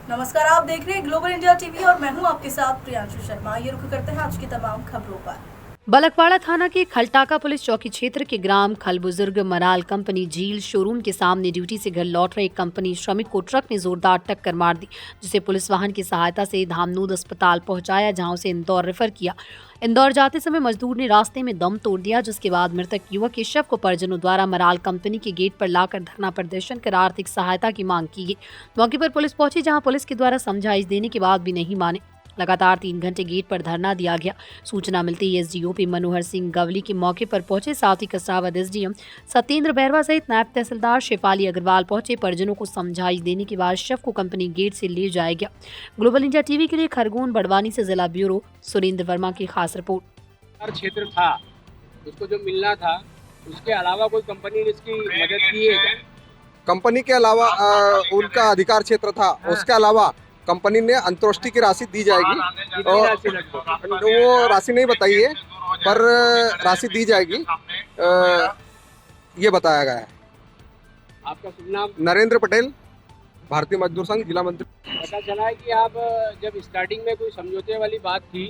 नमस्कार, आप देख रहे हैं ग्लोबल इंडिया टीवी और मैं हूं आपके साथ प्रियांशु शर्मा। ये रुख करते हैं आज की तमाम खबरों पर। बलकवाड़ा थाना के खलटाका पुलिस चौकी क्षेत्र के ग्राम खलबुजुर्ग मराल कंपनी झील शोरूम के सामने ड्यूटी से घर लौट रहे एक कंपनी श्रमिक को ट्रक ने जोरदार टक्कर मार दी, जिसे पुलिस वाहन की सहायता से धामनूद अस्पताल पहुंचाया, जहां उसे इंदौर रेफर किया। इंदौर जाते समय मजदूर ने रास्ते में दम तोड़ दिया, जिसके बाद मृतक युवक के शव को परिजनों द्वारा मराल कंपनी के गेट पर लाकर धरना प्रदर्शन कर आर्थिक सहायता की मांग की गई। मौके पर पुलिस पहुंची, जहां पुलिस के द्वारा समझाइश देने के बाद भी नहीं माने। लगातार 3 घंटे गेट पर धरना दिया गया। सूचना मिलते ही एसडीओपी मनोहर सिंह गवली के मौके पर पहुंचे, साथ ही कसरावद एसडीएम सत्येंद्र बैरवा सहित नायब तहसीलदार शेफाली अग्रवाल पहुंचे। परिजनों को समझाइश देने के बाद शव को कंपनी गेट से ले जाया गया। ग्लोबल इंडिया टीवी के लिए खरगोन बड़वानी से जिला ब्यूरो सुरेंद्र वर्मा की खास रिपोर्ट। क्षेत्र था उसको जो मिलना था, उसके अलावा कोई कंपनी ने इसकी मदद की है क्या? कंपनी के अलावा उनका अधिकार क्षेत्र था, उसके अलावा कंपनी ने अंतोष्टि की राशि दी जाएगी। कितनी राशि लगभग? वो राशि नहीं बताई है, पर राशि दी जाएगी, ये बताया गया है। आपका शुभ नाम? नरेंद्र पटेल, भारतीय मजदूर संघ जिला मंत्री। पता चला है कि आप जब स्टार्टिंग में कोई समझौते वाली बात थी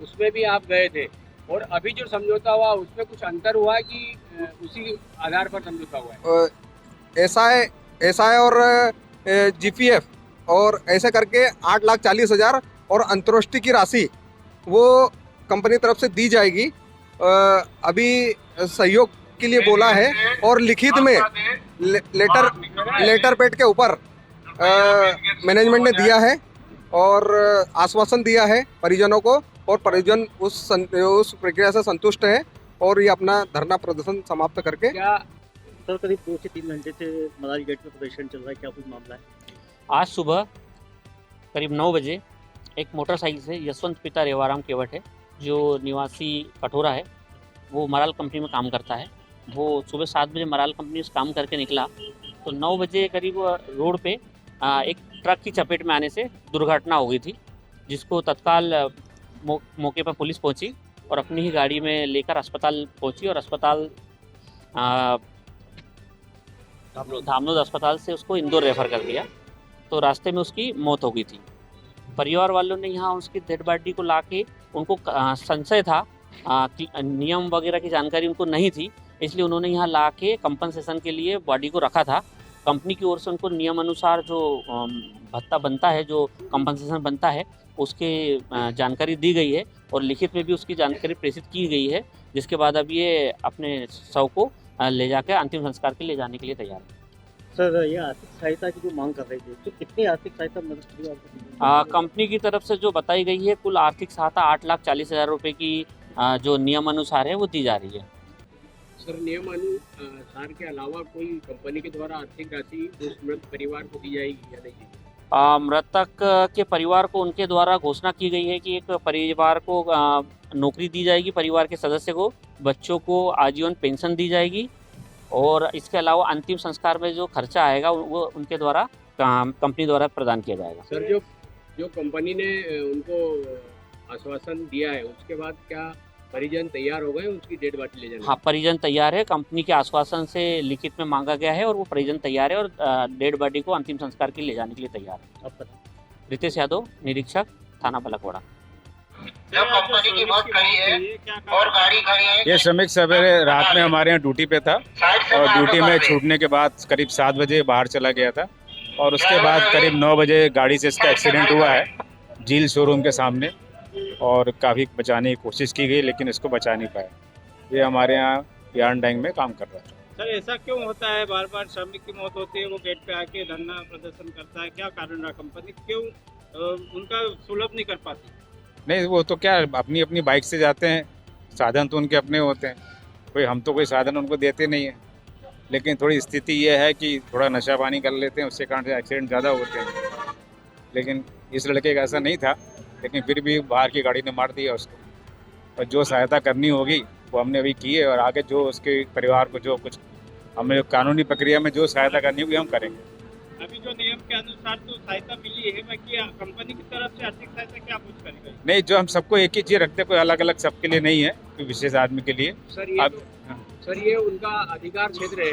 उसमें भी आप गए थे, और अभी जो समझौता हुआ उसमें कुछ अंतर हुआ है कि उसी आधार पर समझौता हुआ है? एसआई और जीपीएफ और ऐसे करके 8,40,000 और अंतोष्टि की राशि वो कंपनी तरफ से दी जाएगी। अभी सहयोग के लिए बोला है और लिखित में लेटर पैड के ऊपर मैनेजमेंट ने दिया है और आश्वासन दिया है परिजनों को, और परिजन उस प्रक्रिया से संतुष्ट है और ये अपना धरना प्रदर्शन समाप्त करके। क्या सर करीब 2 से 3 घंटे से मराल गेट में प्रदर्शन चल रहा है, क्या कुछ मामला है? आज सुबह करीब 9 बजे एक मोटरसाइकिल से यशवंत पिता रेवाराम केवट है, जो निवासी कठोरा है, वो मराल कंपनी में काम करता है। वो सुबह 7 बजे मराल कंपनी से काम करके निकला तो 9 बजे करीब रोड पे एक ट्रक की चपेट में आने से दुर्घटना हो गई थी, जिसको तत्काल मौके पर पुलिस पहुंची और अपनी ही गाड़ी में लेकर अस्पताल पहुंची और अस्पताल धामनूद अस्पताल से उसको इंदौर रेफर कर दिया। तो रास्ते में उसकी मौत हो गई थी। परिवार वालों ने यहाँ उसकी डेड बॉडी को लाके, उनको संशय था कि नियम वगैरह की जानकारी उनको नहीं थी, इसलिए उन्होंने यहाँ लाके कंपनसेशन के लिए बॉडी को रखा था। कंपनी की ओर से उनको नियम अनुसार जो भत्ता बनता है, जो कंपनसेशन बनता है, उसके जानकारी दी गई है और लिखित में भी उसकी जानकारी प्रेषित की गई है, जिसके बाद अब ये अपने शव को ले जाकर अंतिम संस्कार के लिए जाने के लिए तैयार है। सर ये आर्थिक सहायता की जो मांग कर रहे थे, तो कितनी आर्थिक सहायता मदद की आपको? कंपनी की तरफ से जो बताई गई है, कुल आर्थिक सहायता 8,40,000 रुपये की जो नियम अनुसार है वो दी जा रही है। सर, नियम अनुसार के अलावा कोई कंपनी के द्वारा आर्थिक राशि उस मृत परिवार को दी जाएगी या नहीं? मृतक के परिवार को उनके द्वारा घोषणा की गई है कि एक परिवार को नौकरी दी जाएगी, परिवार के सदस्य को, बच्चों को आजीवन पेंशन दी जाएगी, और इसके अलावा अंतिम संस्कार में जो खर्चा आएगा वो उनके द्वारा कंपनी द्वारा प्रदान किया जाएगा। सर, जो कंपनी ने उनको आश्वासन दिया है, उसके बाद क्या परिजन तैयार हो गए उसकी डेड बॉडी ले जाने? हाँ, परिजन तैयार है। कंपनी के आश्वासन से लिखित में मांगा गया है और वो परिजन तैयार है और डेड बॉडी को अंतिम संस्कार के लिए ले जाने के लिए तैयार है। रितेश यादव, निरीक्षक, थाना बलकवाड़ा। जब कंपनी की बस खड़ी है और गाड़ी खड़ी है। ये श्रमिक सवेरे रात में हमारे यहाँ ड्यूटी पे था और ड्यूटी में छूटने के बाद करीब 7 बजे बाहर चला गया था, और उसके बाद करीब 9 बजे गाड़ी से इसका एक्सीडेंट हुआ है झील शोरूम के सामने, और काफ़ी बचाने की कोशिश की गई लेकिन इसको बचा नहीं पाया। ये हमारे यहाँ यार्न डैंग में काम कर रहा था। सर, ऐसा क्यों होता है? बार बार श्रमिक की मौत होती है, वो गेट पे आके धरना प्रदर्शन करता है, क्या कारण रहा? कंपनी क्यों उनका सुलभ नहीं कर पाती? नहीं, वो तो क्या अपनी अपनी बाइक से जाते हैं, साधन तो उनके अपने होते हैं, हम तो कोई साधन उनको देते नहीं है। लेकिन थोड़ी स्थिति ये है कि थोड़ा नशा पानी कर लेते हैं, उसके कारण से एक्सीडेंट ज़्यादा होते हैं। लेकिन इस लड़के का ऐसा नहीं था, लेकिन फिर भी बाहर की गाड़ी ने मार दिया उसको, और जो सहायता करनी होगी वो हमने अभी की है, और आगे जो उसके परिवार को जो कुछ हमें कानूनी प्रक्रिया में जो सहायता करनी होगी हम करेंगे। अभी जो नियम के अनुसार तो सहायता मिली है, बाकी कंपनी की तरफ से आर्थिक सहायता क्या कुछ करेगा? नहीं, जो हम सबको एक ही चीज़ रखते, कोई अलग अलग सबके लिए नहीं है, कोई विशेष आदमी के लिए। सर, ये उनका अधिकार क्षेत्र है।